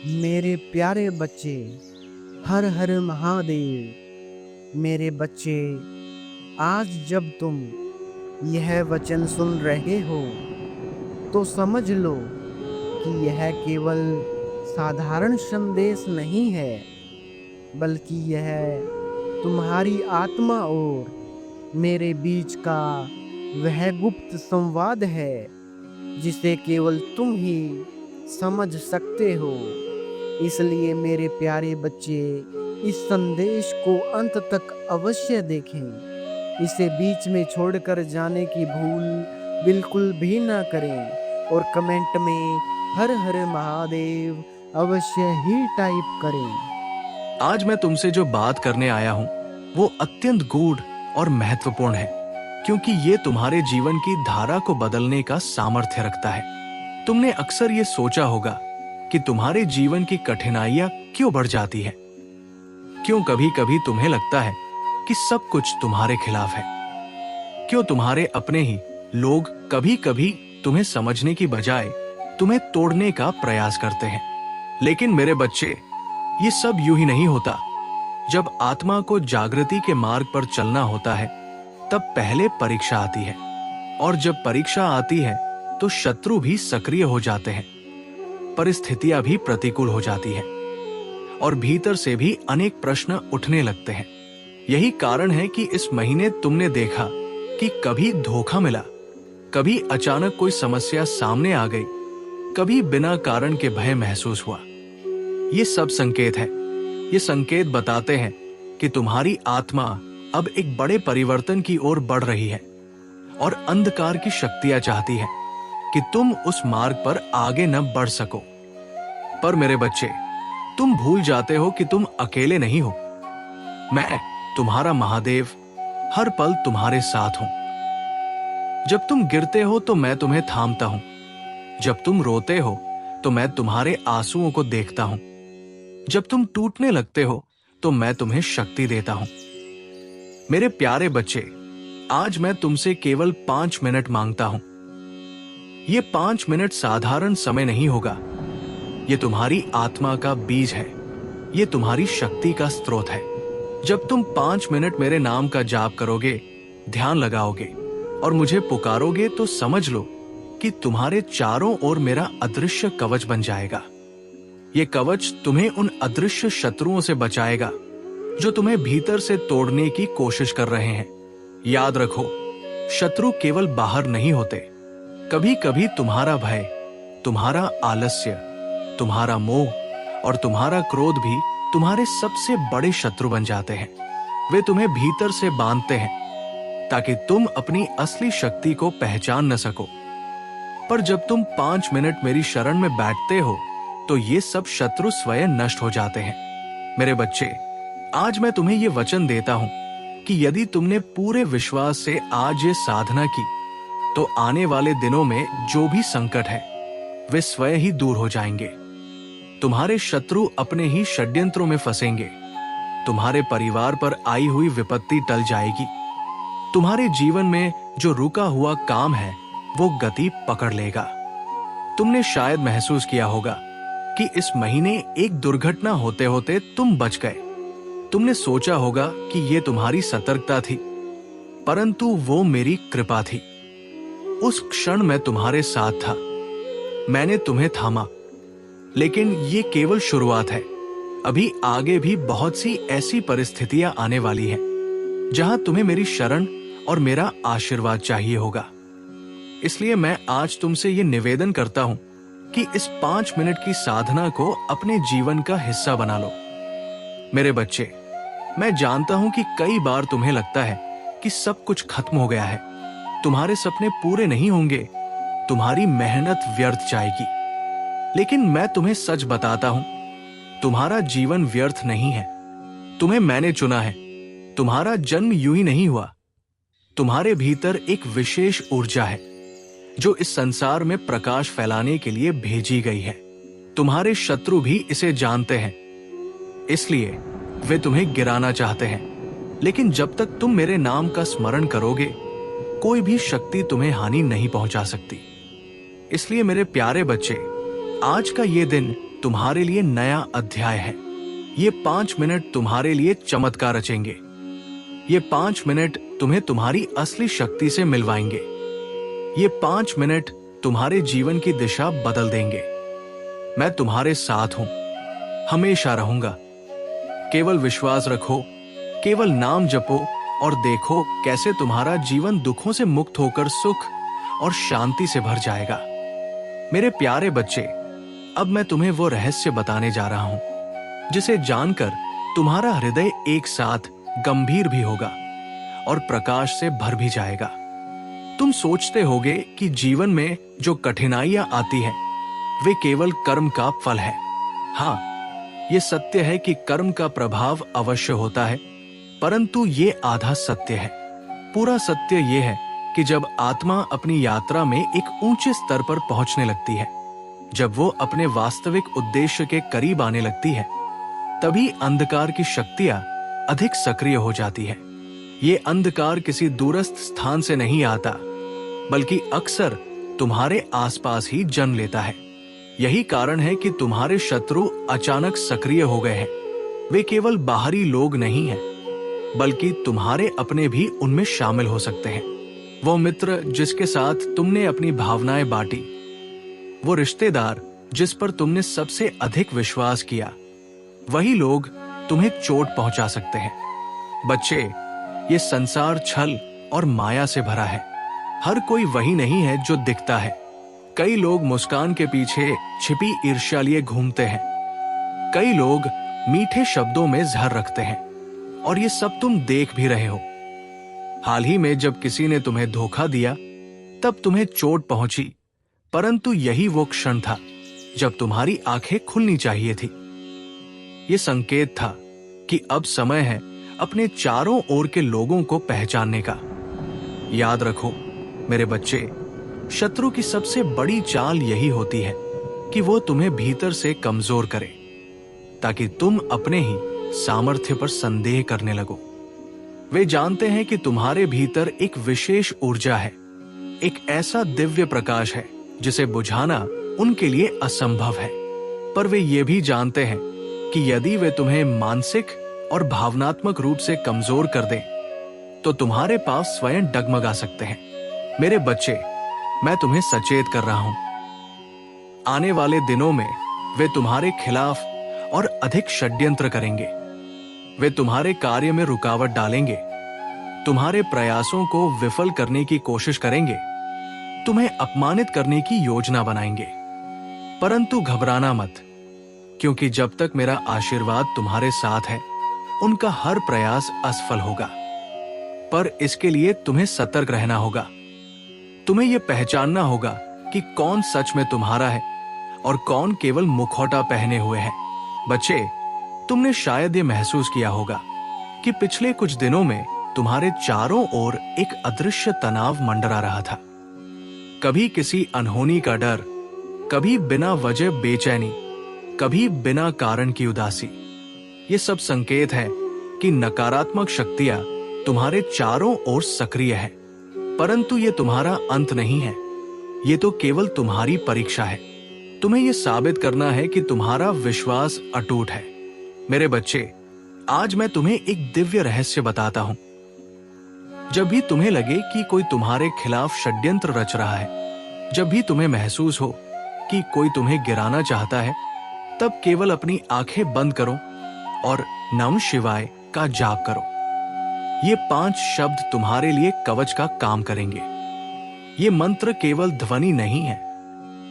मेरे प्यारे बच्चे, हर हर महादेव। मेरे बच्चे, आज जब तुम यह वचन सुन रहे हो तो समझ लो कि यह केवल साधारण संदेश नहीं है, बल्कि यह तुम्हारी आत्मा और मेरे बीच का वह गुप्त संवाद है जिसे केवल तुम ही समझ सकते हो। इसलिए मेरे प्यारे बच्चे, इस संदेश को अंत तक अवश्य देखें। इसे बीच में छोड़कर जाने की भूल बिल्कुल भी ना करें और कमेंट में हर हर महादेव अवश्य ही टाइप करें। आज मैं तुमसे जो बात करने आया हूँ वो अत्यंत गूढ़ और महत्वपूर्ण है, क्योंकि ये तुम्हारे जीवन की धारा को बदलने का सामर्थ्य रखता है। तुमने अक्सर ये सोचा होगा कि तुम्हारे जीवन की कठिनाइयां क्यों बढ़ जाती है, क्यों कभी कभी तुम्हें लगता है कि सब कुछ तुम्हारे खिलाफ है, क्यों तुम्हारे अपने ही लोग कभी कभी तुम्हें समझने की बजाय तुम्हें तोड़ने का प्रयास करते हैं। लेकिन मेरे बच्चे, ये सब यूं ही नहीं होता। जब आत्मा को जागृति के मार्ग पर चलना होता है तब पहले परीक्षा आती है, और जब परीक्षा आती है तो शत्रु भी सक्रिय हो जाते हैं, परिस्थितियां भी प्रतिकूल हो जाती है और भीतर से भी अनेक प्रश्न उठने लगते हैं। यही कारण है कि इस महीने तुमने देखा कि कभी धोखा मिला, कभी अचानक कोई समस्या सामने आ गई, कभी बिना कारण के भय महसूस हुआ। ये सब संकेत है। ये संकेत बताते हैं कि तुम्हारी आत्मा अब एक बड़े परिवर्तन की ओर बढ़ रही है और अंधकार की शक्तियां चाहती है कि तुम उस मार्ग पर आगे न बढ़ सको। पर मेरे बच्चे, तुम भूल जाते हो कि तुम अकेले नहीं हो। मैं, तुम्हारा महादेव, हर पल तुम्हारे साथ हूं। जब तुम गिरते हो तो मैं तुम्हें थामता हूं। जब तुम रोते हो तो मैं तुम्हारे आंसुओं को देखता हूं। जब तुम टूटने लगते हो तो मैं तुम्हें शक्ति देता हूं। मेरे प्यारे बच्चे, आज मैं तुमसे केवल 5 मिनट मांगता हूं। ये 5 मिनट साधारण समय नहीं होगा। ये तुम्हारी आत्मा का बीज है। ये तुम्हारी शक्ति का स्रोत है। जब तुम 5 मिनट मेरे नाम का जाप करोगे, ध्यान लगाओगे और मुझे पुकारोगे तो समझ लो कि तुम्हारे चारों ओर मेरा अदृश्य कवच बन जाएगा। ये कवच तुम्हें उन अदृश्य शत्रुओं से बचाएगा जो तुम्हें भीतर से तोड़ने की कोशिश कर रहे हैं। याद रखो, शत्रु केवल बाहर नहीं होते। कभी कभी तुम्हारा भय, तुम्हारा आलस्य, तुम्हारा मोह और तुम्हारा क्रोध भी तुम्हारे सबसे बड़े शत्रु बन जाते हैं। वे तुम्हें भीतर से बांधते हैं ताकि तुम अपनी असली शक्ति को पहचान न सको। पर जब तुम 5 मिनट मेरी शरण में बैठते हो तो ये सब शत्रु स्वयं नष्ट हो जाते हैं। मेरे बच्चे, आज मैं तुम्हें ये वचन देता हूं कि यदि तुमने पूरे विश्वास से आज ये साधना की तो आने वाले दिनों में जो भी संकट है वे स्वयं ही दूर हो जाएंगे। तुम्हारे शत्रु अपने ही षड्यंत्रों में फंसेंगे। तुम्हारे परिवार पर आई हुई विपत्ति टल जाएगी। तुम्हारे जीवन में जो रुका हुआ काम है वो गति पकड़ लेगा। तुमने शायद महसूस किया होगा कि इस महीने एक दुर्घटना होते होते तुम बच गए। तुमने सोचा होगा कि ये तुम्हारी सतर्कता थी, परंतु वो मेरी कृपा थी। उस क्षण मैं तुम्हारे साथ था। मैंने तुम्हें थामा। लेकिन ये केवल शुरुआत है। अभी आगे भी बहुत सी ऐसी परिस्थितियां आने वाली हैं जहां तुम्हें मेरी शरण और मेरा आशीर्वाद चाहिए होगा। इसलिए मैं आज तुमसे ये निवेदन करता हूं कि इस 5 मिनट की साधना को अपने जीवन का हिस्सा बना लो। मेरे बच्चे, मैं जानता हूं कि कई बार तुम्हें लगता है कि सब कुछ खत्म हो गया है, तुम्हारे सपने पूरे नहीं होंगे, तुम्हारी मेहनत व्यर्थ जाएगी। लेकिन मैं तुम्हें सच बताता हूं, तुम्हारा जीवन व्यर्थ नहीं है। तुम्हें मैंने चुना है। तुम्हारा जन्म यूं ही नहीं हुआ। तुम्हारे भीतर एक विशेष ऊर्जा है जो इस संसार में प्रकाश फैलाने के लिए भेजी गई है। तुम्हारे शत्रु भी इसे जानते हैं, इसलिए वे तुम्हें गिराना चाहते हैं। लेकिन जब तक तुम मेरे नाम का स्मरण करोगे, कोई भी शक्ति तुम्हें हानि नहीं पहुंचा सकती। इसलिए मेरे प्यारे बच्चे, आज का ये दिन तुम्हारे लिए नया अध्याय है। ये 5 मिनट तुम्हारे लिए चमत्कार रचेंगे। ये 5 मिनट तुम्हें तुम्हारी असली शक्ति से मिलवाएंगे। ये 5 मिनट तुम्हारे जीवन की दिशा बदल देंगे। मैं तुम्हारे साथ हूं, हमेशा रहूंगा। केवल विश्वास रखो, केवल नाम जपो और देखो कैसे तुम्हारा जीवन दुखों से मुक्त होकर सुख और शांति से भर जाएगा। मेरे प्यारे बच्चे, अब मैं तुम्हें वो रहस्य बताने जा रहा हूं जिसे जानकर तुम्हारा हृदय एक साथ गंभीर भी होगा और प्रकाश से भर भी जाएगा। तुम सोचते होगे कि जीवन में जो कठिनाइयां आती हैं वे केवल कर्म का फल है। हाँ, ये सत्य है कि कर्म का प्रभाव अवश्य होता है, परंतु ये आधा सत्य है। पूरा सत्य ये है कि जब आत्मा अपनी यात्रा में एक ऊंचे स्तर पर पहुंचने लगती है, जब वो अपने वास्तविक उद्देश्य के करीब आने लगती है, तभी अंधकार की शक्तियां अधिक सक्रिय हो जाती है। ये अंधकार किसी दूरस्थ स्थान से नहीं आता, बल्कि अक्सर तुम्हारे आसपास ही जन्म लेता है। यही कारण है कि तुम्हारे शत्रु अचानक सक्रिय हो गए हैं। वे केवल बाहरी लोग नहीं हैं, बल्कि तुम्हारे अपने भी उनमें शामिल हो सकते हैं। वो मित्र जिसके साथ तुमने अपनी भावनाएं बांटी, वो रिश्तेदार जिस पर तुमने सबसे अधिक विश्वास किया, वही लोग तुम्हें चोट पहुंचा सकते हैं। बच्चे, ये संसार छल और माया से भरा है। हर कोई वही नहीं है जो दिखता है। कई लोग मुस्कान के पीछे छिपी ईर्ष्या लिए घूमते हैं। कई लोग मीठे शब्दों में जहर रखते हैं, और ये सब तुम देख भी रहे हो। हाल ही में जब किसी ने तुम्हें धोखा दिया, तब तुम्हें चोट पहुंची, परंतु यही वो क्षण था जब तुम्हारी आंखें खुलनी चाहिए थी। ये संकेत था कि अब समय है अपने चारों ओर के लोगों को पहचानने का। याद रखो मेरे बच्चे, शत्रु की सबसे बड़ी चाल यही होती है कि वो तुम्हें भीतर से कमजोर करे, ताकि तुम अपने ही सामर्थ्य पर संदेह करने लगो। वे जानते हैं कि तुम्हारे भीतर एक विशेष ऊर्जा है, एक ऐसा दिव्य प्रकाश है जिसे बुझाना उनके लिए असंभव है। पर वे ये भी जानते हैं कि यदि वे तुम्हें मानसिक और भावनात्मक रूप से कमजोर कर दें, तो तुम्हारे पास स्वयं डगमगा सकते हैं। मेरे बच्चे, मैं तुम्हें सचेत कर रहा हूं। आने वाले दिनों में वे तुम्हारे खिलाफ और अधिक षड्यंत्र करेंगे। वे तुम्हारे कार्य में रुकावट डालेंगे, तुम्हारे प्रयासों को विफल करने की कोशिश करेंगे, तुम्हें अपमानित करने की योजना बनाएंगे। परंतु घबराना मत, क्योंकि जब तक मेरा आशीर्वाद तुम्हारे साथ है, उनका हर प्रयास असफल होगा। पर इसके लिए तुम्हें सतर्क रहना होगा। तुम्हें यह पहचानना होगा कि कौन सच में तुम्हारा है और कौन केवल मुखौटा पहने हुए है। बच्चे, तुमने शायद ये महसूस किया होगा कि पिछले कुछ दिनों में तुम्हारे चारों ओर एक अदृश्य तनाव मंडरा रहा था। कभी किसी अनहोनी का डर, कभी बिना वजह बेचैनी, कभी बिना कारण की उदासी। ये सब संकेत है कि नकारात्मक शक्तियां तुम्हारे चारों ओर सक्रिय है। परंतु ये तुम्हारा अंत नहीं है, ये तो केवल तुम्हारी परीक्षा है। तुम्हें यह साबित करना है कि तुम्हारा विश्वास अटूट है। मेरे बच्चे, आज मैं तुम्हें एक दिव्य रहस्य बताता हूं। जब भी तुम्हें लगे कि कोई तुम्हारे खिलाफ षड्यंत्र रच रहा है, जब भी तुम्हें महसूस हो कि कोई तुम्हें गिराना चाहता है, तब केवल अपनी आंखें बंद करो और नमः शिवाय का जाप करो। ये 5 शब्द तुम्हारे लिए कवच का काम करेंगे। ये मंत्र केवल ध्वनि नहीं है,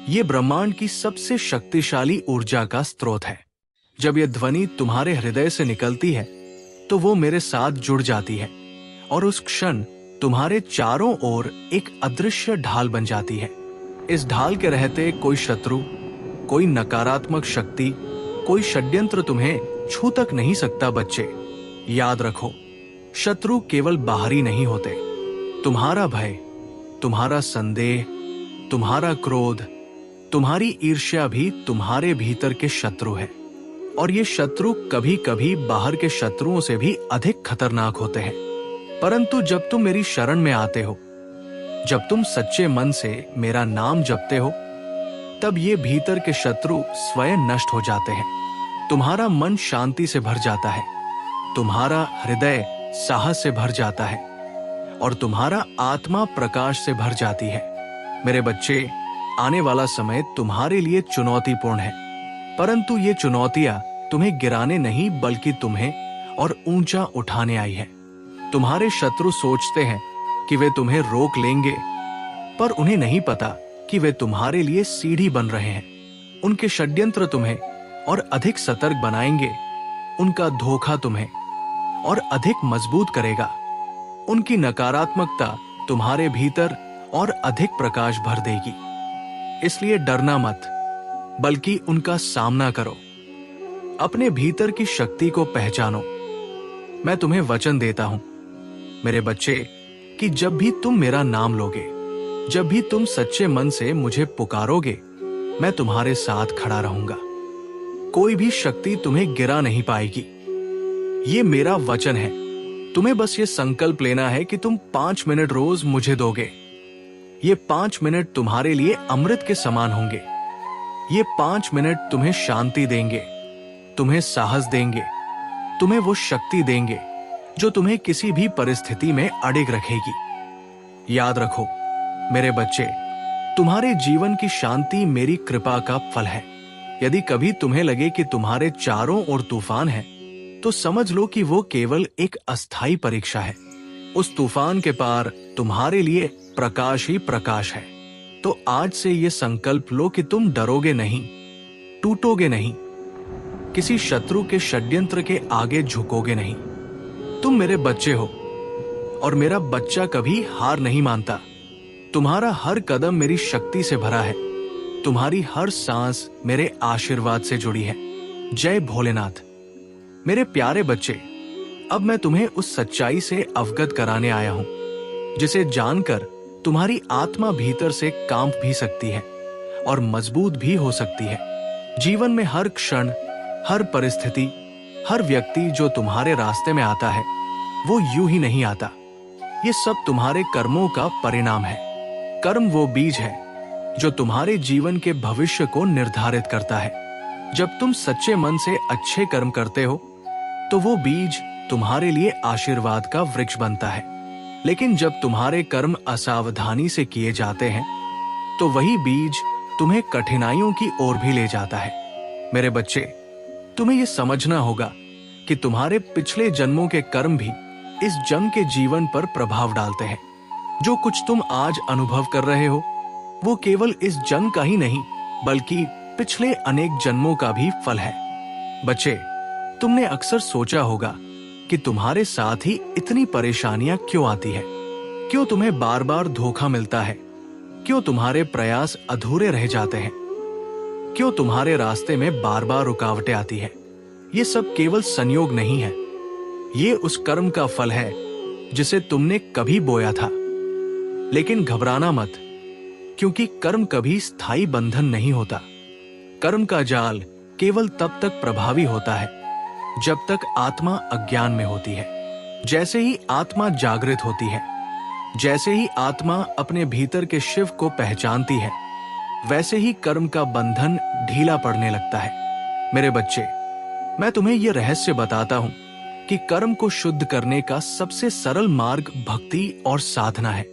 ये ब्रह्मांड की सबसे शक्तिशाली ऊर्जा का स्रोत है। जब यह ध्वनि तुम्हारे हृदय से निकलती है, तो वो मेरे साथ जुड़ जाती है और उस क्षण तुम्हारे चारों ओर एक अदृश्य ढाल बन जाती है। इस ढाल के रहते कोई शत्रु, कोई नकारात्मक शक्ति, कोई षड्यंत्र तुम्हें छू तक नहीं सकता। बच्चे, याद रखो, शत्रु केवल बाहरी नहीं होते। तुम्हारा भय, तुम्हारा संदेह, तुम्हारा क्रोध, तुम्हारी ईर्ष्या भी तुम्हारे भीतर के शत्रु है। और ये शत्रु कभी कभी बाहर के शत्रुओं से भी अधिक खतरनाक होते हैं। परंतु जब तुम मेरी शरण में आते हो, जब तुम सच्चे मन से मेरा नाम जपते हो, तब ये भीतर के शत्रु स्वयं नष्ट हो जाते हैं। तुम्हारा मन शांति से भर जाता है, तुम्हारा हृदय साहस से भर जाता है और तुम्हारा आत्मा प्रकाश से भर जाती है। मेरे बच्चे, आने वाला समय तुम्हारे लिए चुनौतीपूर्ण है, परंतु ये चुनौतियां तुम्हें गिराने नहीं बल्कि तुम्हें और ऊंचा उठाने आई है। तुम्हारे शत्रु सोचते हैं कि वे तुम्हें रोक लेंगे, पर उन्हें नहीं पता कि वे तुम्हारे लिए सीढ़ी बन रहे हैं। उनके षड्यंत्र तुम्हें और अधिक सतर्क बनाएंगे, उनका धोखा तुम्हें और अधिक मजबूत करेगा। उनकी नकारात्मकता तुम्हारे भीतर और अधिक प्रकाश भर देगी। इसलिए डरना मत, बल्कि उनका सामना करो। अपने भीतर की शक्ति को पहचानो। मैं तुम्हें वचन देता हूं मेरे बच्चे कि जब भी तुम मेरा नाम लोगे, जब भी तुम सच्चे मन से मुझे पुकारोगे, मैं तुम्हारे साथ खड़ा रहूंगा। कोई भी शक्ति तुम्हें गिरा नहीं पाएगी। ये मेरा वचन है। तुम्हें बस ये संकल्प लेना है कि तुम 5 मिनट रोज मुझे दोगे। ये 5 मिनट तुम्हारे लिए अमृत के समान होंगे। ये 5 मिनट तुम्हें शांति देंगे, तुम्हें साहस देंगे, तुम्हें वो शक्ति देंगे जो तुम्हें किसी भी परिस्थिति में अडिग रखेगी। याद रखो मेरे बच्चे, तुम्हारे जीवन की शांति मेरी कृपा का फल है। यदि कभी तुम्हें लगे कि तुम्हारे चारों ओर तूफान है, तो समझ लो कि वो केवल एक अस्थायी परीक्षा है। उस तूफान के पार तुम्हारे लिए प्रकाश ही प्रकाश है। तो आज से ये संकल्प लो कि तुम डरोगे नहीं, टूटोगे नहीं, किसी शत्रु के षड्यंत्र के आगे झुकोगे नहीं। तुम मेरे बच्चे हो और मेरा बच्चा कभी हार नहीं मानता। तुम्हारा हर कदम मेरी शक्ति से भरा है, तुम्हारी हर सांस मेरे आशीर्वाद से जुड़ी है। जय भोलेनाथ। मेरे प्यारे बच्चे, अब मैं तुम्हें उस सच्चाई से अवगत कराने आया हूं जिसे जानकर तुम्हारी आत्मा भीतर से कांप भी सकती है और मजबूत भी हो सकती है। जीवन में हर क्षण, हर परिस्थिति, हर व्यक्ति जो तुम्हारे रास्ते में आता है, वो यूं ही नहीं आता। ये सब तुम्हारे कर्मों का परिणाम है। कर्म वो बीज है जो तुम्हारे जीवन के भविष्य को निर्धारित करता है। जब तुम सच्चे मन से अच्छे कर्म करते हो, तो वो बीज तुम्हारे लिए आशीर्वाद का वृक्ष बनता है। लेकिन जब तुम्हारे कर्म असावधानी से किए जाते हैं, तो वही बीज तुम्हें कठिनाइयों की ओर भी ले जाता है। मेरे बच्चे, तुम्हें यह समझना होगा कि तुम्हारे पिछले जन्मों के कर्म भी इस जन्म के जीवन पर प्रभाव डालते हैं। जो कुछ तुम आज अनुभव कर रहे हो, वो केवल इस जन्म का ही नहीं, बल्कि पिछले अनेक जन्मों का भी फल है। बच्चे, तुमने अक्सर सोचा होगा कि तुम्हारे साथ ही इतनी परेशानियां क्यों आती है, क्यों तुम्हें बार बार धोखा मिलता है, क्यों तुम्हारे प्रयास अधूरे रह जाते हैं, क्यों तुम्हारे रास्ते में बार बार रुकावटें आती है। ये सब केवल संयोग नहीं है, ये उस कर्म का फल है जिसे तुमने कभी बोया था। लेकिन घबराना मत, क्योंकि कर्म कभी स्थायी बंधन नहीं होता। कर्म का जाल केवल तब तक प्रभावी होता है जब तक आत्मा अज्ञान में होती है। जैसे ही आत्मा जागृत होती है, जैसे ही आत्मा अपने भीतर के शिव को पहचानती है, वैसे ही कर्म का बंधन ढीला पड़ने लगता है। मेरे बच्चे, मैं तुम्हें यह रहस्य बताता हूं कि कर्म को शुद्ध करने का सबसे सरल मार्ग भक्ति और साधना है।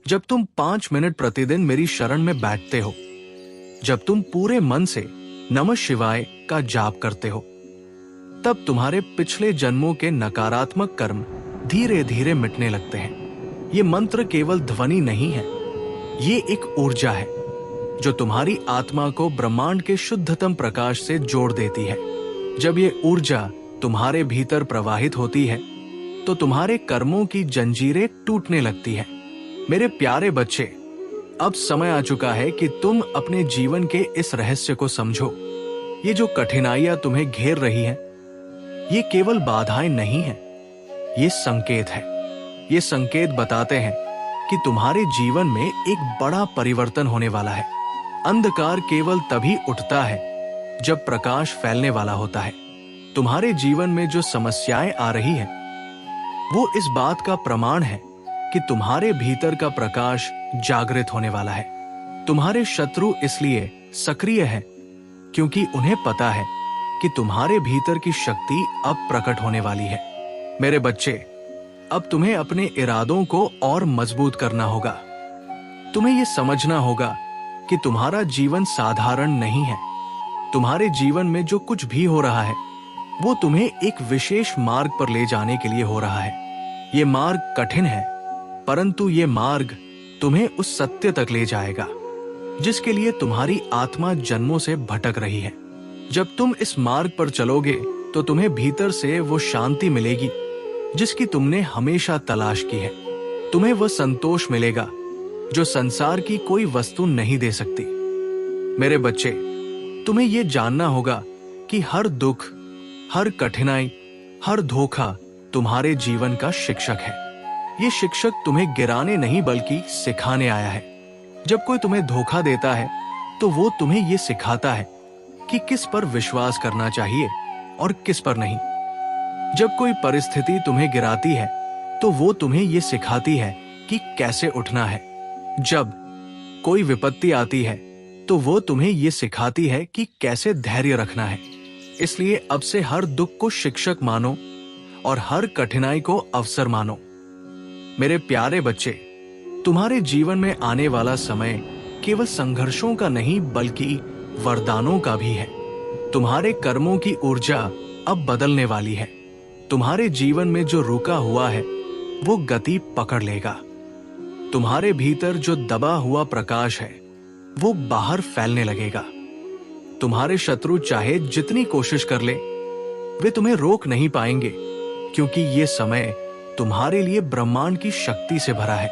जब तुम 5 मिनट प्रतिदिन मेरी शरण में बैठते हो, जब तुम पूरे मन से नमः शिवाय का जाप करते हो, तब तुम्हारे पिछले जन्मों के नकारात्मक कर्म धीरे धीरे मिटने लगते हैं। ये मंत्र केवल ध्वनि नहीं है, ये एक ऊर्जा है जो तुम्हारी आत्मा को ब्रह्मांड के शुद्धतम प्रकाश से जोड़ देती है। जब ये ऊर्जा तुम्हारे भीतर प्रवाहित होती है, तो तुम्हारे कर्मों की जंजीरें टूटने लगती हैं। मेरे प्यारे बच्चे, अब समय आ चुका है कि तुम अपने जीवन के इस रहस्य को समझो। ये जो कठिनाइयां तुम्हें घेर रही हैं, ये केवल बाधाएं नहीं हैं, ये संकेत है। ये संकेत बताते हैं कि तुम्हारे जीवन में एक बड़ा परिवर्तन होने वाला है। अंधकार केवल तभी उठता है जब प्रकाश फैलने वाला होता है। तुम्हारे जीवन में जो समस्याएं आ रही हैं, वो इस बात का प्रमाण है कि तुम्हारे भीतर का प्रकाश जागृत होने वाला है। तुम्हारे शत्रु इसलिए सक्रिय है, क्योंकि उन्हें पता है कि तुम्हारे भीतर की शक्ति अब प्रकट होने वाली है। मेरे बच्चे, अब तुम्हें अपने इरादों को और मजबूत करना होगा। तुम्हें यह समझना होगा कि तुम्हारा जीवन साधारण नहीं है। तुम्हारे जीवन में जो कुछ भी हो रहा है वो तुम्हें एक विशेष मार्ग पर ले जाने के लिए हो रहा है। ये मार्ग कठिन है, परंतु ये मार्ग तुम्हें उस सत्य तक ले जाएगा जिसके लिए तुम्हारी आत्मा जन्मों से भटक रही है। जब तुम इस मार्ग पर चलोगे तो तुम्हें भीतर से वो शांति मिलेगी जिसकी तुमने हमेशा तलाश की है। तुम्हें वह संतोष मिलेगा जो संसार की कोई वस्तु नहीं दे सकती। मेरे बच्चे, तुम्हें यह जानना होगा कि हर दुख, हर कठिनाई, हर धोखा तुम्हारे जीवन का शिक्षक है। ये शिक्षक तुम्हें गिराने नहीं बल्कि सिखाने आया है। जब कोई तुम्हें धोखा देता है तो वो तुम्हें ये सिखाता है कि किस पर विश्वास करना चाहिए और किस पर नहीं। जब कोई परिस्थिति तुम्हें गिराती है तो वो तुम्हें ये सिखाती है कि कैसे उठना है। जब कोई विपत्ति आती है तो वो तुम्हें ये सिखाती है कि कैसे धैर्य रखना है। इसलिए अब से हर दुख को शिक्षक मानो और हर कठिनाई को अवसर मानो। मेरे प्यारे बच्चे, तुम्हारे जीवन में आने वाला समय केवल संघर्षों का नहीं बल्कि वरदानों का भी है। तुम्हारे कर्मों की ऊर्जा अब बदलने वाली है। तुम्हारे जीवन में जो रुका हुआ है वो गति पकड़ लेगा। तुम्हारे भीतर जो दबा हुआ प्रकाश है वो बाहर फैलने लगेगा। तुम्हारे शत्रु चाहे जितनी कोशिश कर ले, वे तुम्हें रोक नहीं पाएंगे, क्योंकि ये समय तुम्हारे लिए ब्रह्मांड की शक्ति से भरा है।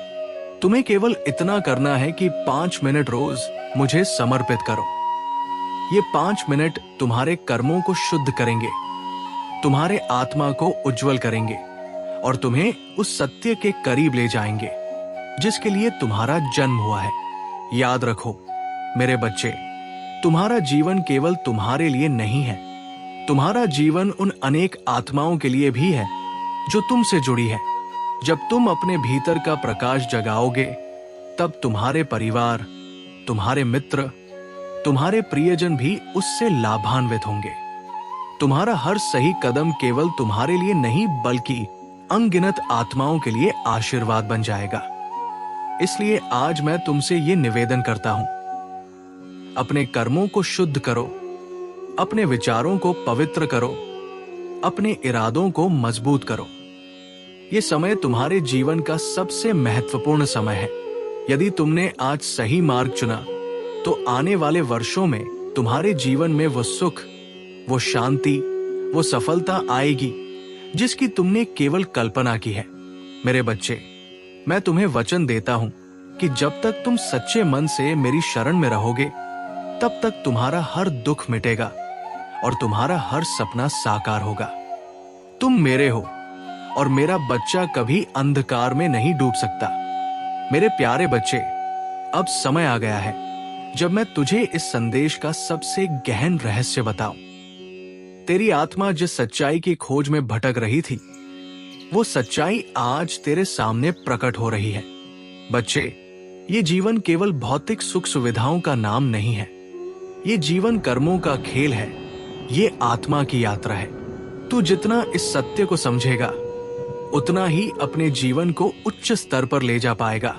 तुम्हें केवल इतना करना है कि 5 मिनट रोज मुझे समर्पित करो। ये 5 मिनट तुम्हारे कर्मों को शुद्ध करेंगे, तुम्हारे आत्मा को उज्जवल करेंगे और तुम्हें उस सत्य के करीब ले जाएंगे जिसके लिए तुम्हारा जन्म हुआ है। याद रखो मेरे बच्चे, तुम्हारा जीवन केवल तुम्हारे लिए नहीं है। तुम्हारा जीवन उन अनेक आत्माओं के लिए भी है जो तुमसे जुड़ी है। जब तुम अपने भीतर का प्रकाश जगाओगे तब तुम्हारे परिवार, तुम्हारे मित्र, तुम्हारे प्रियजन भी उससे लाभान्वित होंगे। तुम्हारा हर सही कदम केवल तुम्हारे लिए नहीं बल्कि अनगिनत आत्माओं के लिए आशीर्वाद बन जाएगा। इसलिए आज मैं तुमसे ये निवेदन करता हूं, अपने कर्मों को शुद्ध करो, अपने विचारों को पवित्र करो, अपने इरादों को मजबूत करो। ये समय तुम्हारे जीवन का सबसे महत्वपूर्ण समय है। यदि तुमने आज सही मार्ग चुना तो आने वाले वर्षों में तुम्हारे जीवन में वो सुख, वो शांति, वो सफलता आएगी जिसकी तुमने केवल कल्पना की है। मेरे बच्चे, मैं तुम्हें वचन देता हूं कि जब तक तुम सच्चे मन से मेरी शरण में रहोगे तब तक तुम्हारा हर दुख मिटेगा और तुम्हारा हर सपना साकार होगा। तुम मेरे हो और मेरा बच्चा कभी अंधकार में नहीं डूब सकता। मेरे प्यारे बच्चे, अब समय आ गया है जब मैं तुझे इस संदेश का सबसे गहन रहस्य बताऊं। तेरी आत्मा जिस सच्चाई की खोज में भटक रही थी, वो सच्चाई आज तेरे सामने प्रकट हो रही है। बच्चे, ये जीवन केवल भौतिक सुख सुविधाओं का नाम नहीं है। ये जीवन कर्मों का खेल है। ये आत्मा की यात्रा है। तू जितना इस सत्य को समझेगा उतना ही अपने जीवन को उच्च स्तर पर ले जा पाएगा।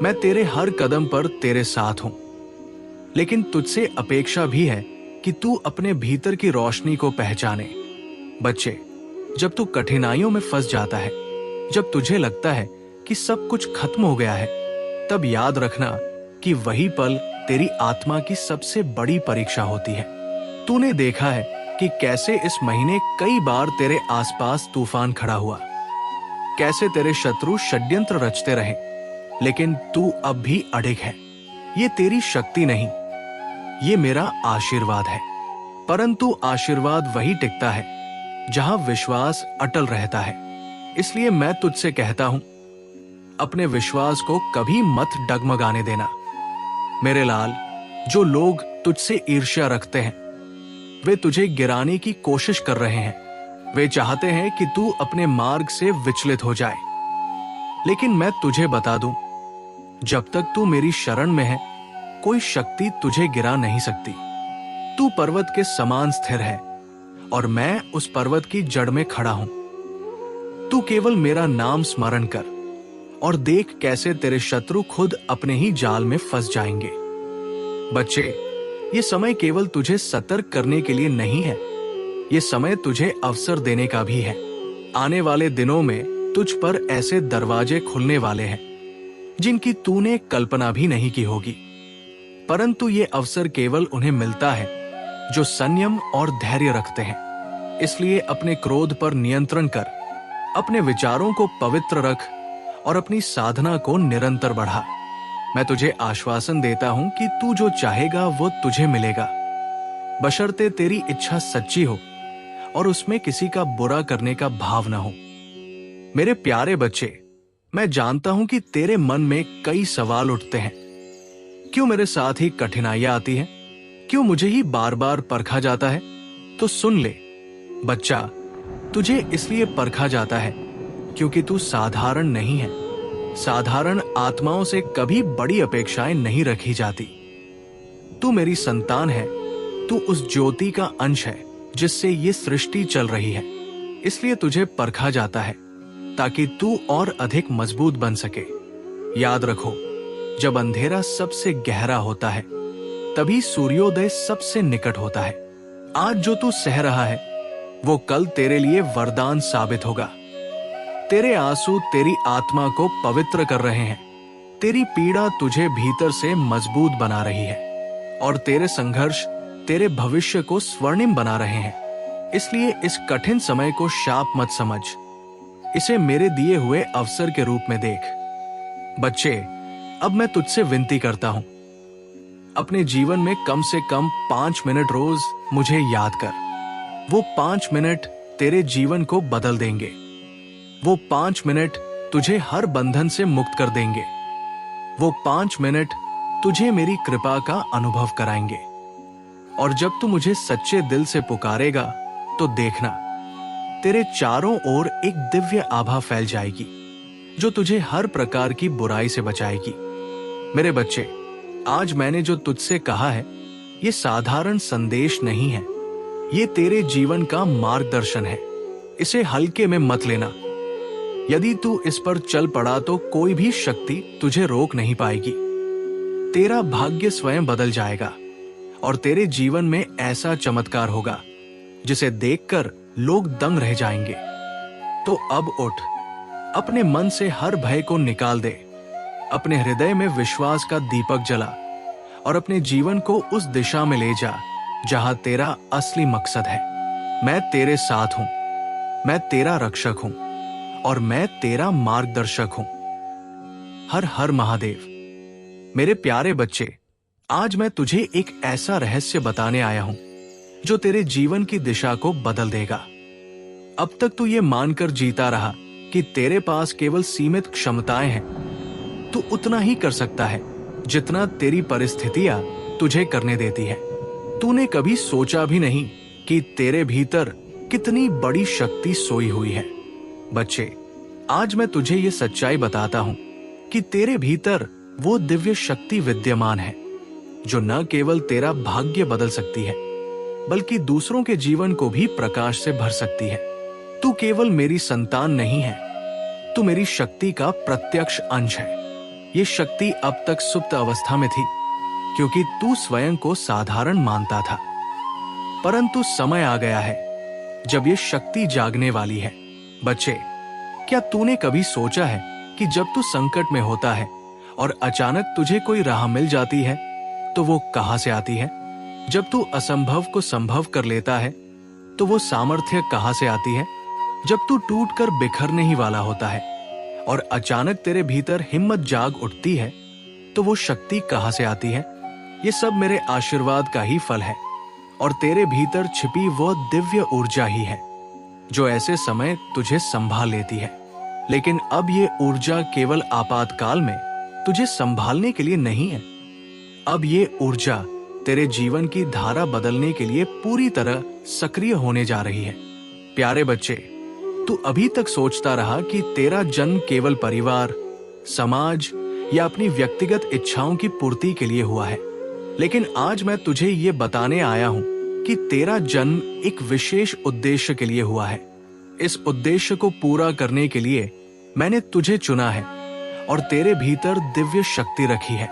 मैं तेरे हर कदम पर तेरे साथ हूं, लेकिन तुझसे अपेक्षा भी है कि तू अपने भीतर की रोशनी को पहचाने। बच्चे, जब तू कठिनाइयों में फंस जाता है, जब तुझे लगता है कि सब कुछ खत्म हो गया है, तब याद रखना कि वही पल तेरी आत्मा की सबसे बड़ी परीक्षा होती है। तूने देखा है कि कैसे इस महीने कई बार तेरे आसपास तूफान खड़ा हुआ, कैसे तेरे शत्रु षड्यंत्र रचते रहे, लेकिन तू अब भी अडिग है। ये तेरी शक्ति नहीं, ये मेरा आशीर्वाद है। परंतु आशीर्वाद वही टिकता है जहां विश्वास अटल रहता है। इसलिए मैं तुझसे कहता हूं, अपने विश्वास को कभी मत डगमगाने देना। मेरे लाल, जो लोग तुझसे ईर्ष्या रखते हैं वे तुझे गिराने की कोशिश कर रहे हैं। वे चाहते हैं कि तू अपने मार्ग से विचलित हो जाए, लेकिन मैं तुझे बता दूं, जब तक तू मेरी शरण में है कोई शक्ति तुझे गिरा नहीं सकती। तू पर्वत के समान स्थिर है और मैं उस पर्वत की जड़ में खड़ा हूं। तू केवल मेरा नाम स्मरण कर और देख कैसे तेरे शत्रु खुद अपने ही जाल में फंस जाएंगे। बच्चे, ये समय केवल तुझे सतर्क करने के लिए नहीं है, ये समय तुझे अवसर देने का भी है। आने वाले दिनों में तुझ पर ऐसे दरवाजे खुलने वाले हैं जिनकी तूने कल्पना भी नहीं की होगी, परंतु ये अवसर केवल उन्हें मिलता है जो संयम और धैर्य रखते हैं। इसलिए अपने क्रोध पर नियंत्रण कर, अपने विचारों को पवित्र रख और अपनी साधना को निरंतर बढ़ा। मैं तुझे आश्वासन देता हूं कि तू जो चाहेगा वो तुझे मिलेगा, बशर्ते तेरी इच्छा सच्ची हो और उसमें किसी का बुरा करने का भाव न हो। मेरे प्यारे बच्चे, मैं जानता हूं कि तेरे मन में कई सवाल उठते हैं। क्यों मेरे साथ ही कठिनाइयां आती हैं? क्यों मुझे ही बार बार परखा जाता है? तो सुन ले बच्चा, तुझे इसलिए परखा जाता है क्योंकि तू साधारण नहीं है। साधारण आत्माओं से कभी बड़ी अपेक्षाएं नहीं रखी जाती। तू मेरी संतान है, तू उस ज्योति का अंश है जिससे ये सृष्टि चल रही है। इसलिए तुझे परखा जाता है ताकि तू और अधिक मजबूत बन सके। याद रखो, जब अंधेरा सबसे गहरा होता है तभी सूर्योदय सबसे निकट होता है। आज जो तू सह रहा है वो कल तेरे लिए वरदान साबित होगा। तेरे आंसू तेरी आत्मा को पवित्र कर रहे हैं, तेरी पीड़ा तुझे भीतर से मजबूत बना रही है और तेरे संघर्ष तेरे भविष्य को स्वर्णिम बना रहे हैं। इसलिए इस कठिन समय को शाप मत समझ, इसे मेरे दिए हुए अवसर के रूप में देख। बच्चे, अब मैं तुझसे विनती करता हूं, अपने जीवन में कम से कम 5 मिनट रोज मुझे याद कर। वो 5 मिनट तेरे जीवन को बदल देंगे। वो 5 मिनट तुझे हर बंधन से मुक्त कर देंगे। वो 5 मिनट तुझे मेरी कृपा का अनुभव कराएंगे। और जब तू मुझे सच्चे दिल से पुकारेगा तो देखना, तेरे चारों ओर एक दिव्य आभा फैल जाएगी जो तुझे हर प्रकार की बुराई से बचाएगी। मेरे बच्चे, आज मैंने जो तुझसे कहा है ये साधारण संदेश नहीं है, ये तेरे जीवन का मार्गदर्शन है। इसे हल्के में मत लेना। यदि तू इस पर चल पड़ा तो कोई भी शक्ति तुझे रोक नहीं पाएगी। तेरा भाग्य स्वयं बदल जाएगा और तेरे जीवन में ऐसा चमत्कार होगा जिसे देखकर लोग दंग रह जाएंगे। तो अब उठ, अपने मन से हर भय को निकाल दे, अपने हृदय में विश्वास का दीपक जला और अपने जीवन को उस दिशा में ले जा जहां तेरा असली मकसद है। मैं तेरे साथ हूं, मैं तेरा रक्षक हूं और मैं तेरा मार्गदर्शक हूं। हर हर महादेव। मेरे प्यारे बच्चे, आज मैं तुझे एक ऐसा रहस्य बताने आया हूं जो तेरे जीवन की दिशा को बदल देगा। अब तक तू ये मानकर जीता रहा कि तेरे पास केवल सीमित क्षमताएं हैं। तू उतना ही कर सकता है जितना तेरी परिस्थितियां तुझे करने देती है। तूने कभी सोचा भी नहीं कि तेरे भीतर कितनी बड़ी शक्ति सोई हुई है। बच्चे, आज मैं तुझे ये सच्चाई बताता हूं कि तेरे भीतर वो दिव्य शक्ति विद्यमान है जो न केवल तेरा भाग्य बदल सकती है बल्कि दूसरों के जीवन को भी प्रकाश से भर सकती है। तू केवल मेरी संतान नहीं है, तू मेरी शक्ति का प्रत्यक्ष अंश है। ये शक्ति अब तक सुप्त अवस्था में थी क्योंकि तू स्वयं को साधारण मानता था, परंतु समय आ गया है जब ये शक्ति जागने वाली है। बच्चे, क्या तूने कभी सोचा है कि जब तू संकट में होता है और अचानक तुझे कोई राह मिल जाती है तो वो कहां से आती है? जब तू असंभव को संभव कर लेता है तो वो सामर्थ्य कहां से आती है? जब तू टूटकर बिखरने ही वाला होता है और अचानक तेरे भीतर हिम्मत जाग उठती है तो वो शक्ति कहां से आती है? ये सब मेरे आशीर्वाद का ही फल है और तेरे भीतर छिपी वो दिव्य ऊर्जा ही है जो ऐसे समय तुझे संभाल लेती है। लेकिन अब ये ऊर्जा केवल आपातकाल में तुझे संभालने के लिए नहीं है। अब ये ऊर्जा तेरे जीवन की धारा बदलने के लिए पूरी तरह सक्रिय होने जा रही है। प्यारे बच्चे, तू अभी तक सोचता रहा कि तेरा जन्म केवल परिवार, समाज या अपनी व्यक्तिगत इच्छाओं की पूर्ति के लिए हुआ है, लेकिन आज मैं तुझे ये बताने आया हूं कि तेरा जन्म एक विशेष उद्देश्य के लिए हुआ है। इस उद्देश्य को पूरा करने के लिए मैंने तुझे चुना है और तेरे भीतर दिव्य शक्ति रखी है।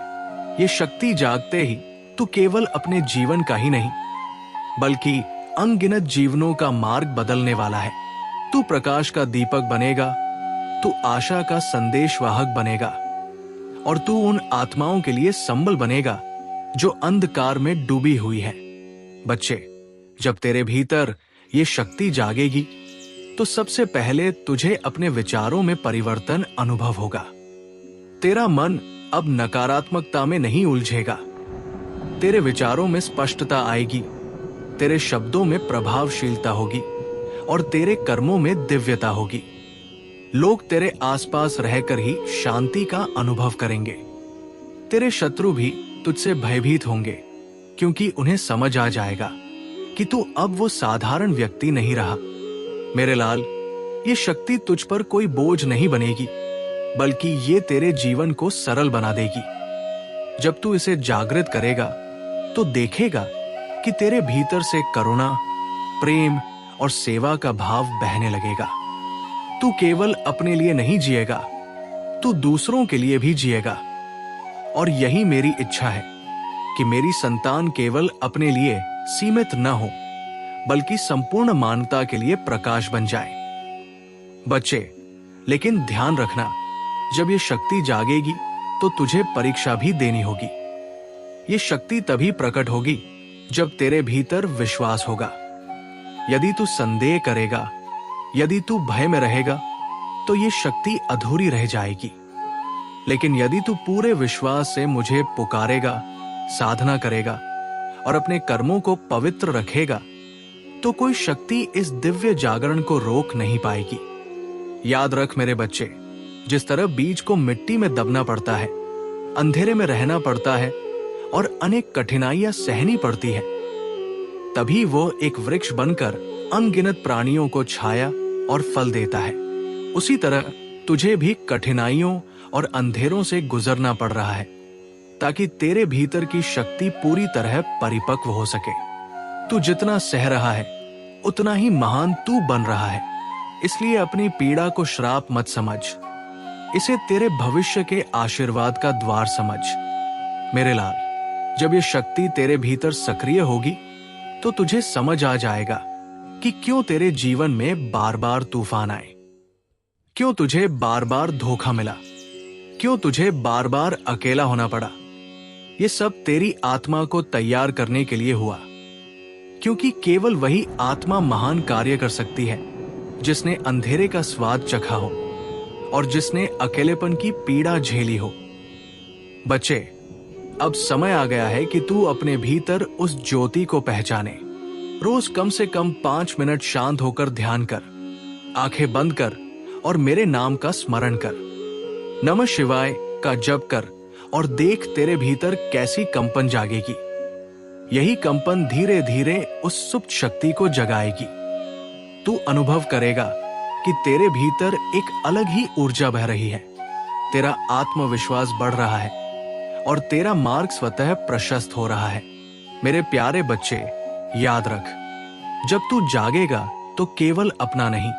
ये शक्ति जागते ही तू केवल अपने जीवन का ही नहीं बल्कि अनगिनत जीवनों का मार्ग बदलने वाला है। तू प्रकाश का दीपक बनेगा, तू आशा का संदेशवाहक बनेगा और तू उन आत्माओं के लिए संबल बनेगा जो अंधकार में डूबी हुई है। बच्चे, जब तेरे भीतर ये शक्ति जागेगी तो सबसे पहले तुझे अपने विचारों में परिवर्तन अनुभव होगा। तेरा मन अब नकारात्मकता में नहीं उलझेगा। तेरे विचारों में स्पष्टता आएगी, तेरे शब्दों में प्रभावशीलता होगी और तेरे कर्मों में दिव्यता होगी। लोग तेरे आसपास रहकर ही शांति का अनुभव करेंगे। तेरे शत्रु भी तुझसे भयभीत होंगे क्योंकि उन्हें समझ आ जाएगा कि तू अब वो साधारण व्यक्ति नहीं रहा। मेरे लाल, ये शक्ति तुझ पर कोई बोझ नहीं बनेगी बल्कि ये तेरे जीवन को सरल बना देगी। जब तू इसे जागृत करेगा तो देखेगा कि तेरे भीतर से करुणा, प्रेम और सेवा का भाव बहने लगेगा। तू केवल अपने लिए नहीं जिएगा, तू दूसरों के लिए भी जिएगा। और यही मेरी इच्छा है कि मेरी संतान केवल अपने लिए सीमित न हो बल्कि संपूर्ण मानवता के लिए प्रकाश बन जाए। बच्चे, लेकिन ध्यान रखना, जब ये शक्ति जागेगी तो तुझे परीक्षा भी देनी होगी। ये शक्ति तभी प्रकट होगी जब तेरे भीतर विश्वास होगा। यदि तू संदेह करेगा, यदि तू भय में रहेगा तो ये शक्ति अधूरी रह जाएगी। लेकिन यदि तू पूरे विश्वास से मुझे पुकारेगा, साधना करेगा और अपने कर्मों को पवित्र रखेगा तो कोई शक्ति इस दिव्य जागरण को रोक नहीं पाएगी। याद रख मेरे बच्चे, जिस तरह बीज को मिट्टी में दबना पड़ता है, अंधेरे में रहना पड़ता है और अनेक कठिनाइयां सहनी पड़ती है, तभी वो एक वृक्ष बनकर अनगिनत प्राणियों को छाया और फल देता है। उसी तरह तुझे भी कठिनाइयों और अंधेरों से गुजरना पड़ रहा है ताकि तेरे भीतर की शक्ति पूरी तरह परिपक्व हो सके। तू जितना सह रहा है उतना ही महान तू बन रहा है। इसलिए अपनी पीड़ा को श्राप मत समझ, इसे तेरे भविष्य के आशीर्वाद का द्वार समझ। मेरे लाल, जब ये शक्ति तेरे भीतर सक्रिय होगी तो तुझे समझ आ जाएगा कि क्यों तेरे जीवन में बार बार तूफान आए, क्यों तुझे बार बार धोखा मिला, क्यों तुझे बार बार अकेला होना पड़ा। ये सब तेरी आत्मा को तैयार करने के लिए हुआ, क्योंकि केवल वही आत्मा महान कार्य कर सकती है जिसने अंधेरे का स्वाद चखा हो और जिसने अकेलेपन की पीड़ा झेली हो। बच्चे, अब समय आ गया है कि तू अपने भीतर उस ज्योति को पहचाने। रोज कम से कम 5 मिनट शांत होकर ध्यान कर, आंखें बंद कर और मेरे नाम का स्मरण कर। नमः शिवाय का जप कर और देख तेरे भीतर कैसी कंपन जागेगी। यही कंपन धीरे धीरे उस सुप्त शक्ति को जगाएगी। तू अनुभव करेगा कि तेरे भीतर एक अलग ही ऊर्जा बह रही है। तेरा आत्मविश्वास बढ़ रहा है और तेरा मार्ग स्वतः प्रशस्त हो रहा है। मेरे प्यारे बच्चे, याद रख, जब तू जागेगा तो केवल अपना नहीं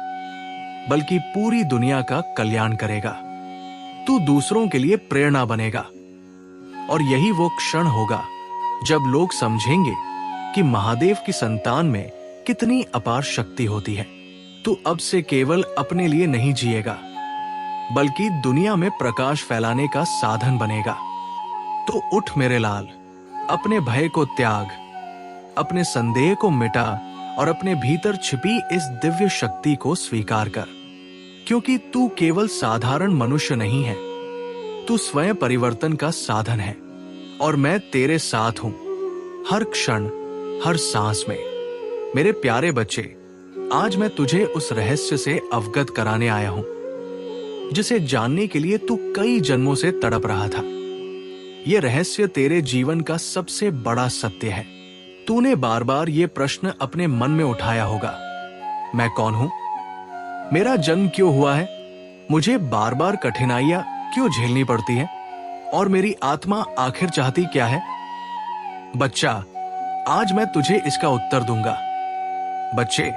बल्कि पूरी दुनिया का कल्याण करेगा। तू दूसरों के लिए प्रेरणा बनेगा और यही वो क्षण होगा जब लोग समझेंगे कि महादेव की संतान में कितनी अपार शक्ति होती है। तू अब से केवल अपने लिए नहीं जिएगा बल्कि दुनिया में प्रकाश फैलाने का साधन बनेगा। तो उठ मेरे लाल, अपने भय को त्याग, अपने संदेह को मिटा और अपने भीतर छिपी इस दिव्य शक्ति को स्वीकार कर, क्योंकि तू केवल साधारण मनुष्य नहीं है, तू स्वयं परिवर्तन का साधन है और मैं तेरे साथ हूं हर क्षण, हर सांस में। मेरे प्यारे बच्चे, आज मैं तुझे उस रहस्य से अवगत कराने आया हूं जिसे जानने के लिए तू कई जन्मों से तड़प रहा था। यह रहस्य तेरे जीवन का सबसे बड़ा सत्य है। तूने बार बार ये प्रश्न अपने मन में उठाया होगा, मैं कौन हूं? मेरा जन्म क्यों हुआ है? मुझे बार बार कठिनाइयां क्यों झेलनी पड़ती हैं? और मेरी आत्मा आखिर चाहती क्या है? बच्चा, आज मैं तुझे इसका उत्तर दूंगा। बच्चे,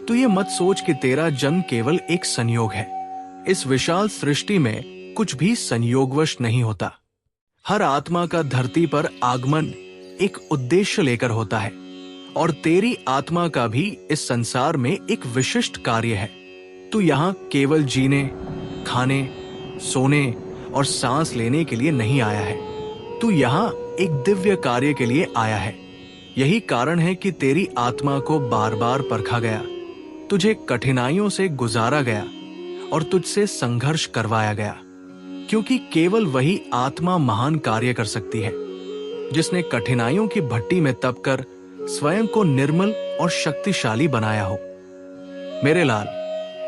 तू ये मत सोच कि तेरा जन्म केवल एक संयोग है। इस विशाल सृष्टि में कुछ भी संयोगवश नहीं होता। हर आत्मा का धरती पर आगमन एक उद्देश्य लेकर होता है, और तेरी आत्मा का भी इस संसार में एक विशिष्ट कार्य है। तू यहाँ केवल जीने, खाने, सोने और सांस लेने के लिए नहीं आया है। तू यहाँ एक दिव्य कार्य के लिए आया है। यही कारण है कि तेरी आत्मा को बार बार परखा गया, तुझे कठिनाइयों से गुजारा गया और तुझसे संघर्ष करवाया गया, क्योंकि केवल वही आत्मा महान कार्य कर सकती है जिसने कठिनाइयों की भट्टी में तपकर स्वयं को निर्मल और शक्तिशाली बनाया हो। मेरे लाल,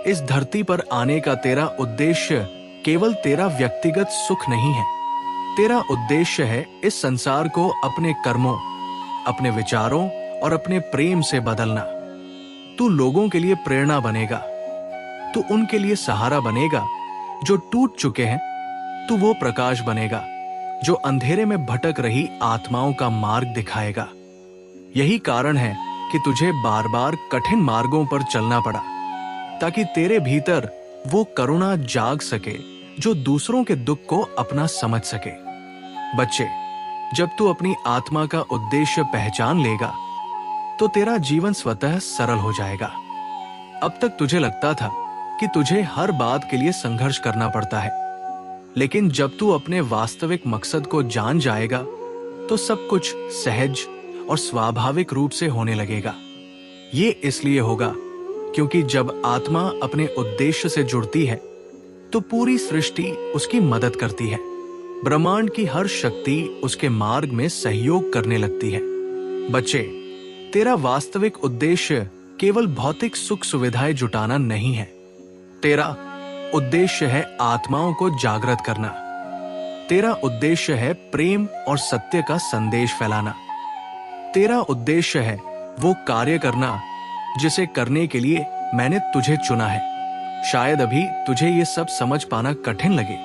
इस धरती पर आने का तेरा उद्देश्य केवल तेरा व्यक्तिगत सुख नहीं है। तेरा उद्देश्य है इस संसार को अपने कर्मों, अपने विचारों और अपने प्रेम से बदलना। तू लोगों के लिए प्रेरणा बनेगा, तू उनके लिए सहारा बनेगा जो टूट चुके हैं। तू वो प्रकाश बनेगा जो अंधेरे में भटक रही आत्माओं का मार्ग दिखाएगा। यही कारण है कि तुझे बार बार कठिन मार्गों पर चलना पड़ा, ताकि तेरे भीतर वो करुणा जाग सके जो दूसरों के दुख को अपना समझ सके। बच्चे, जब तू अपनी आत्मा का उद्देश्य पहचान लेगा तो तेरा जीवन स्वतः सरल हो जाएगा। अब तक तुझे लगता था कि तुझे हर बात के लिए संघर्ष करना पड़ता है, लेकिन जब तू अपने वास्तविक मकसद को जान जाएगा तो सब कुछ सहज और स्वाभाविक रूप से होने लगेगा। ये इसलिए होगा क्योंकि जब आत्मा अपने उद्देश्य से जुड़ती है तो पूरी सृष्टि उसकी मदद करती है। ब्रह्मांड की हर शक्ति उसके मार्ग में सहयोग करने लगती है। बच्चे, तेरा वास्तविक उद्देश्य केवल भौतिक सुख सुविधाएं जुटाना नहीं है। तेरा उद्देश्य है आत्माओं को जागृत करना। तेरा उद्देश्य है प्रेम और सत्य का संदेश फैलाना। तेरा उद्देश्य है वो कार्य करना जिसे करने के लिए मैंने तुझे चुना है। शायद अभी तुझे ये सब समझ पाना कठिन लगे,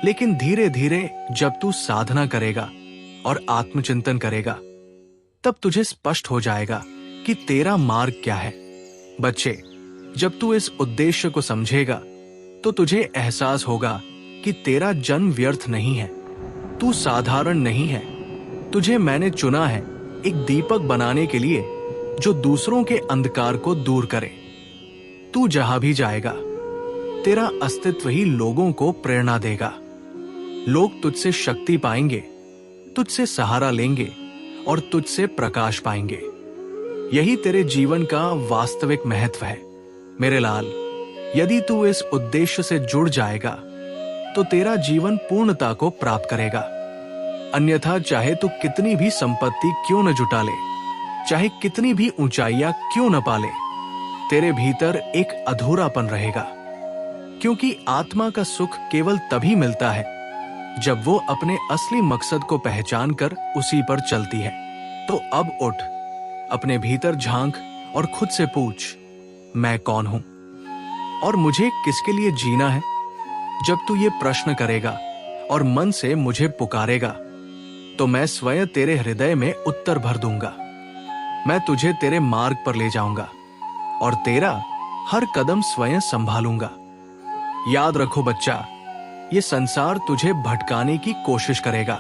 लेकिन धीरे धीरे जब तू साधना करेगा और आत्मचिंतन करेगा तब तुझे स्पष्ट हो जाएगा कि तेरा मार्ग क्या है। बच्चे, जब तू इस उद्देश्य को समझेगा तो तुझे एहसास होगा कि तेरा जन्म व्यर्थ नहीं है। तू साधारण नहीं है। तुझे मैंने चुना है एक दीपक बनाने के लिए जो दूसरों के अंधकार को दूर करे। तू जहां भी जाएगा तेरा अस्तित्व ही लोगों को प्रेरणा देगा। लोग तुझसे शक्ति पाएंगे, तुझसे सहारा लेंगे और तुझसे प्रकाश पाएंगे। यही तेरे जीवन का वास्तविक महत्व है। मेरे लाल, यदि तू इस उद्देश्य से जुड़ जाएगा तो तेरा जीवन पूर्णता को प्राप्त करेगा। अन्यथा चाहे तू कितनी भी संपत्ति क्यों न जुटा ले, चाहे कितनी भी ऊंचाइयां क्यों न पाले, तेरे भीतर एक अधूरापन रहेगा, क्योंकि आत्मा का सुख केवल तभी मिलता है जब वो अपने असली मकसद को पहचान कर उसी पर चलती है। तो अब उठ, अपने भीतर झांक और खुद से पूछ, मैं कौन हूं और मुझे किसके लिए जीना है। जब तू ये प्रश्न करेगा और मन से मुझे पुकारेगा तो मैं स्वयं तेरे हृदय में उत्तर भर दूंगा। मैं तुझे तेरे मार्ग पर ले जाऊंगा और तेरा हर कदम स्वयं संभालूंगा। याद रखो बच्चा, ये संसार तुझे भटकाने की कोशिश करेगा।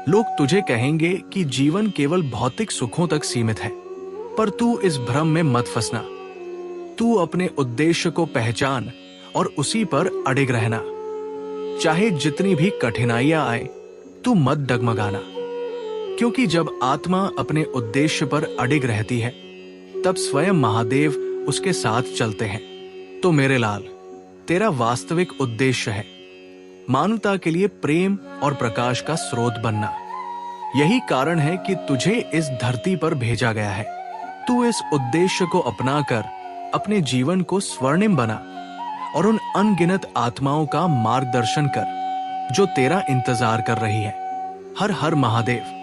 लोग तुझे कहेंगे कि जीवन केवल भौतिक सुखों तक सीमित है, पर तू इस भ्रम में मत फंसना। तू अपने उद्देश्य को पहचान और उसी पर अडिग रहना। चाहे जितनी भी कठिनाइयां आए, तू मत डगमगाना, क्योंकि जब आत्मा अपने उद्देश्य पर अडिग रहती है तब स्वयं महादेव उसके साथ चलते हैं। तो मेरे लाल, तेरा वास्तविक उद्देश्य है मानवता के लिए प्रेम और प्रकाश का स्रोत बनना। यही कारण है कि तुझे इस धरती पर भेजा गया है। तू इस उद्देश्य को अपनाकर अपने जीवन को स्वर्णिम बना और उन अनगिनत आत्माओं का मार्गदर्शन कर जो तेरा इंतजार कर रही है। हर हर महादेव।